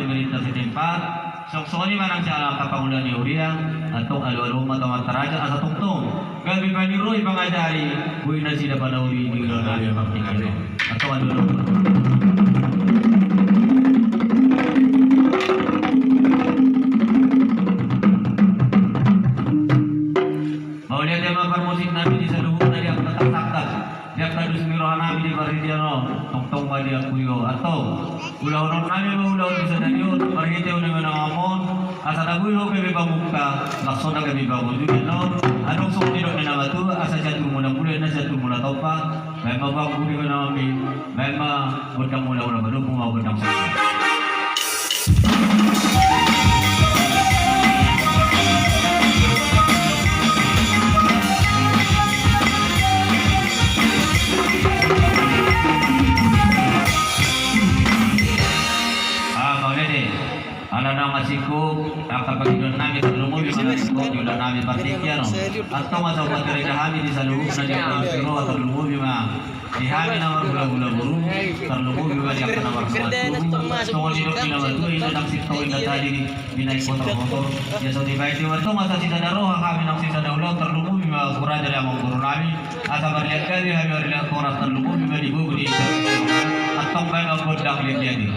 pemerintah setempat soksoni manang sa kapangulan ni Uriah atau alu-alu atau mataraja asa tungtung gabi paniro ipangajari buhay na sila panahuli di ulang namin pagtingin atau alu-alu maulihat tema permusik nabi di seluruh dari yang tak-tak dia kadus mirohan nabi di baridiano tong-tong badi ang kuyo atau ulah-ulah nabi ulah bisa danyo barhite una manamon asa dagulo kebe pamukka laksona kebe bagudu no anong sumiro na namatu asa jatuh muna mulai na jatuh muna topa may mabaguri ko namin may mabudang muna baru pumabudang sa anak-anak masihku akan pagidon namin sa lumoy mga nasiko yung namin partikyano atau masa buat mereka kami di seluruh nadia siro atau lumoy mga di kami nawar gula-gula buru terlumoy mga yang pernah warga tunggu di dok pinawatu ini nang sito inda tadi binaik motor-motor ya so di baik itu masa sisa daroha kami nang sisa daulah terlumoy mga kurang dari among guru nami asa berlihat kali kami berlihat orang terlumoy mga di buku di atau baik aku dak lihat jadi